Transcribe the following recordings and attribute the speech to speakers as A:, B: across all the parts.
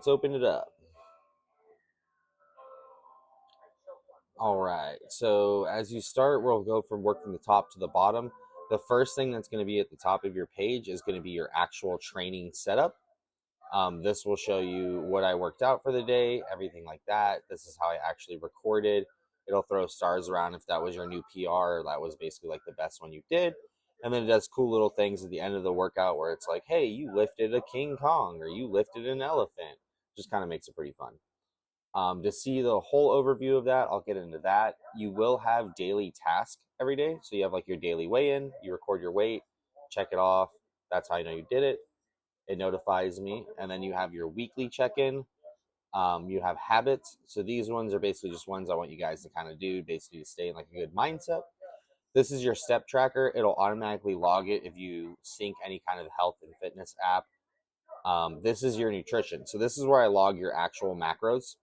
A: let's open it up. All right, so as you start, we'll go from work from the top to the bottom. The first thing that's going to be at the top of your page is going to be your actual training setup. This will show you what I worked out for the day, everything like that. This is how I actually recorded. It'll throw stars around if that was your new PR, or that was basically like the best one you did. And then it does cool little things at the end of the workout where it's like, hey, you lifted a King Kong or you lifted an elephant. Just kind of makes it pretty fun. To see the whole overview of that, I'll get into that. You will have daily tasks every day. So you have like your daily weigh-in, you record your weight, check it off. That's how you know you did it. It notifies me. And then you have your weekly check-in. You have habits. So these ones are basically just ones I want you guys to kind of do, basically to stay in like a good mindset. This is your step tracker. It'll automatically log it if you sync any kind of health and fitness app. This is your nutrition. So this is where I log your actual macros.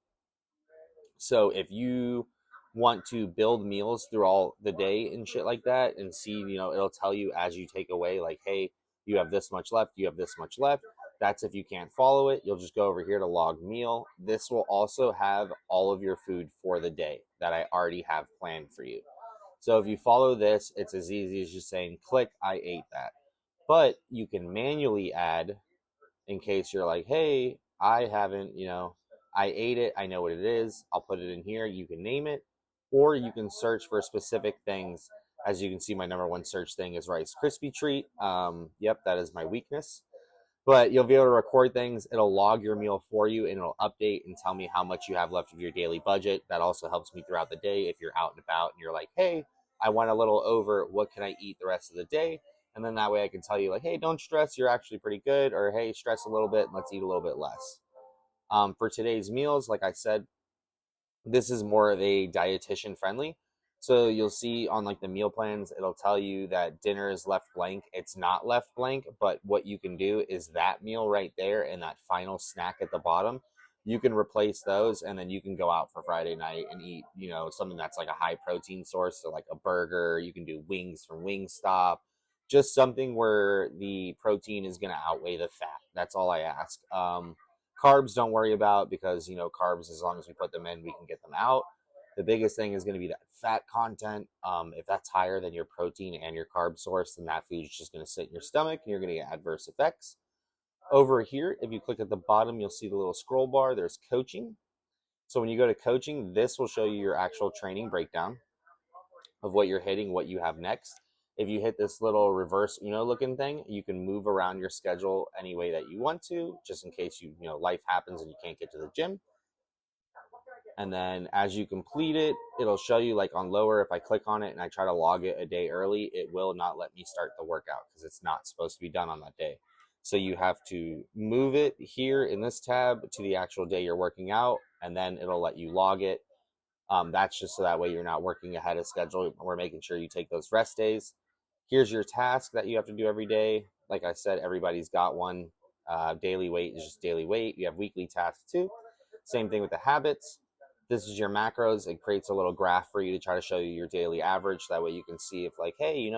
A: So if you want to build meals through all the day and shit like that and see, it'll tell you as you take away, like, hey, you have this much left, you have this much left. That's if you can't follow it, you'll just go over here to log meal. This will also have all of your food for the day that I already have planned for you. So if you follow this, it's as easy as just saying, click, I ate that. But you can manually add in case you're like, hey, I haven't, I ate it, I know what it is, I'll put it in here, you can name it, or you can search for specific things. As you can see, my number one search thing is Rice Krispie Treat. Yep, that is my weakness. But you'll be able to record things, it'll log your meal for you, and it'll update and tell me how much you have left of your daily budget. That also helps me throughout the day if you're out and about and you're like, hey, I went a little over, what can I eat the rest of the day? And then that way I can tell you, like, hey, don't stress, you're actually pretty good, or hey, stress a little bit, and let's eat a little bit less. For today's meals, like I said, this is more of a dietitian friendly. So you'll see on like the meal plans, it'll tell you that dinner is left blank. It's not left blank, but what you can do is that meal right there and that final snack at the bottom, you can replace those, and then you can go out for Friday night and eat, something that's like a high protein source, so like a burger. You can do wings from Wingstop, just something where the protein is going to outweigh the fat. That's all I ask. Carbs, don't worry about, because carbs, as long as we put them in, we can get them out. The biggest thing is going to be that fat content. If that's higher than your protein and your carb source, then that food is just going to sit in your stomach and you're going to get adverse effects. Over here, if you click at the bottom, you'll see the little scroll bar. There's coaching. So when you go to coaching, this will show you your actual training breakdown of what you're hitting, what you have next. If you hit this little reverse Uno looking thing, you can move around your schedule any way that you want to, just in case life happens and you can't get to the gym. And then as you complete it, it'll show you like on lower, if I click on it and I try to log it a day early, it will not let me start the workout because it's not supposed to be done on that day. So you have to move it here in this tab to the actual day you're working out, and then it'll let you log it. That's just so that way you're not working ahead of schedule. We're making sure you take those rest days. Here's your task that you have to do every day. Like I said, everybody's got one. Daily weight is just daily weight. You have weekly tasks too. Same thing with the habits. This is your macros. It creates a little graph for you to try to show you your daily average. That way you can see if like, hey,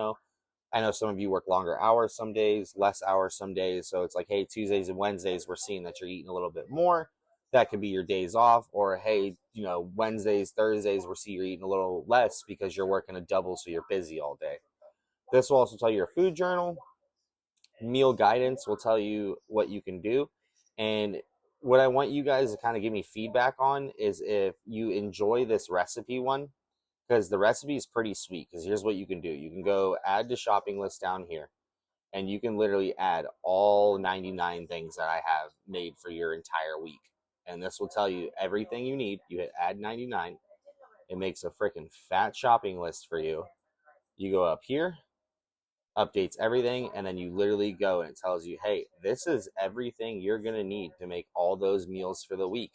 A: I know some of you work longer hours some days, less hours some days. So it's like, hey, Tuesdays and Wednesdays, we're seeing that you're eating a little bit more. That could be your days off. Or, hey, Wednesdays, Thursdays, we're seeing you're eating a little less because you're working a double, so you're busy all day. This will also tell you your food journal. Meal guidance will tell you what you can do. And what I want you guys to kind of give me feedback on is if you enjoy this recipe one, because the recipe is pretty sweet. Because here's what you can do. You can go add to shopping list down here, and you can literally add all 99 things that I have made for your entire week. And this will tell you everything you need. You hit add 99. It makes a freaking fat shopping list for you. You go up here, updates everything, and then you literally go and it tells you, hey, this is everything you're going to need to make all those meals for the week.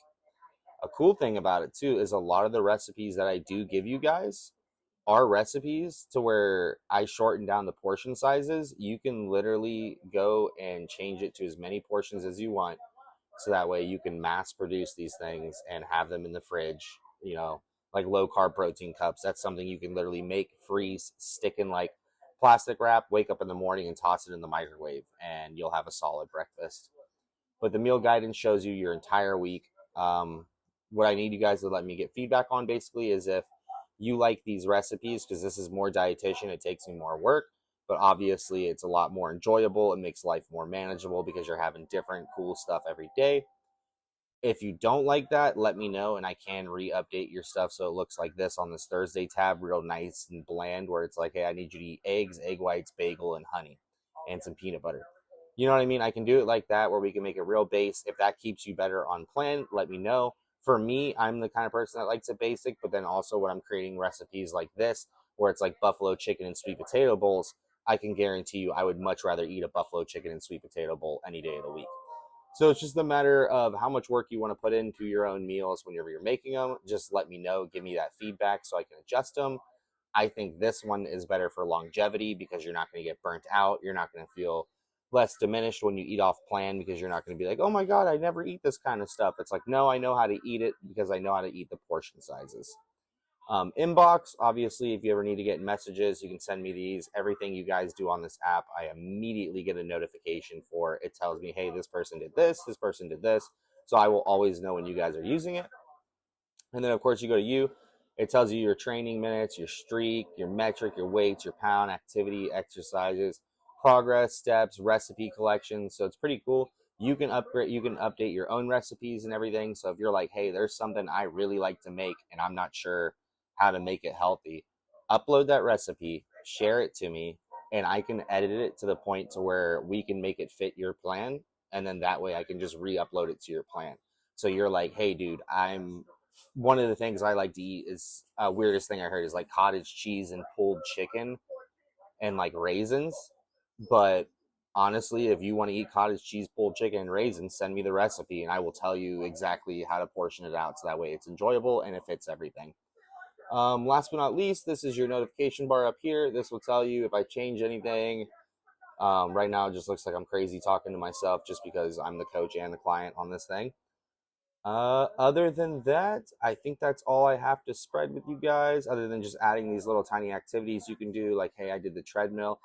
A: A cool thing about it too is a lot of the recipes that I do give you guys are recipes to where I shorten down the portion sizes. You can literally go and change it to as many portions as you want, so that way you can mass produce these things and have them in the fridge, like low carb protein cups. That's something you can literally make, freeze, stick in like plastic wrap, wake up in the morning and toss it in the microwave, and you'll have a solid breakfast. But the meal guidance shows you your entire week. What I need you guys to let me get feedback on basically is if you like these recipes, because this is more dietitian, it takes me more work, but obviously it's a lot more enjoyable. It makes life more manageable because you're having different cool stuff every day. If you don't like that, let me know and I can re-update your stuff so it looks like this on this Thursday tab, real nice and bland, where it's like, hey, I need you to eat eggs, egg whites, bagel, and honey, and some peanut butter. You know what I mean? I can do it like that where we can make it real base. If that keeps you better on plan, let me know. For me, I'm the kind of person that likes it basic, but then also when I'm creating recipes like this, where it's like buffalo chicken and sweet potato bowls, I can guarantee you I would much rather eat a buffalo chicken and sweet potato bowl any day of the week. So it's just a matter of how much work you want to put into your own meals whenever you're making them. Just let me know, give me that feedback so I can adjust them. I think this one is better for longevity because you're not going to get burnt out. You're not going to feel less diminished when you eat off plan because you're not going to be like, oh my God, I never eat this kind of stuff. It's like, no, I know how to eat it because I know how to eat the portion sizes. Inbox, obviously, if you ever need to get messages, you can send me these. Everything you guys do on this app, I immediately get a notification for. It tells me, hey, this person did this person did this. So I will always know when you guys are using it. And then, of course, you go to you. It tells you your training minutes, your streak, your metric, your weights, your pound, activity, exercises, progress, steps, recipe collection. So it's pretty cool. You can upgrade, you can update your own recipes and everything. So if you're like, hey, there's something I really like to make and I'm not sure how to make it healthy, upload that recipe, share it to me, and I can edit it to the point to where we can make it fit your plan. And then that way I can just re-upload it to your plan. So you're like, hey, dude, I'm one of the things I like to eat is weirdest thing I heard is like cottage cheese and pulled chicken and like raisins. But honestly, if you want to eat cottage cheese, pulled chicken, and raisins, send me the recipe and I will tell you exactly how to portion it out so that way it's enjoyable and it fits everything. Last but not least, this is your notification bar up here. This will tell you if I change anything. Right now, it just looks like I'm crazy talking to myself just because I'm the coach and the client on this thing. Other than that, I think that's all I have to spread with you guys, other than just adding these little tiny activities you can do, like, hey, I did the treadmill.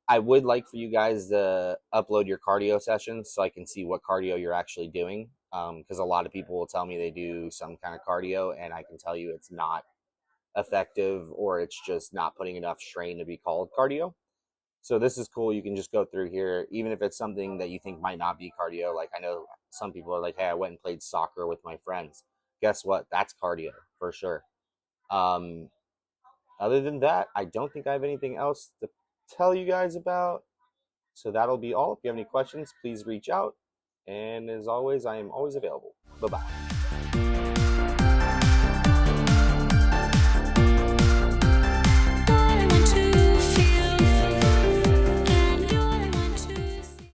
A: I would like for you guys to upload your cardio sessions so I can see what cardio you're actually doing. Because a lot of people will tell me they do some kind of cardio, and I can tell you it's not effective or it's just not putting enough strain to be called cardio. So this is cool. You can just go through here, even if it's something that you think might not be cardio. Like I know some people are like, hey, I went and played soccer with my friends. Guess what? That's cardio for sure. Um, Other than that, I don't think I have anything else to tell you guys about. So that'll be all. If you have any questions, please reach out. And as always, I am always available. Bye bye.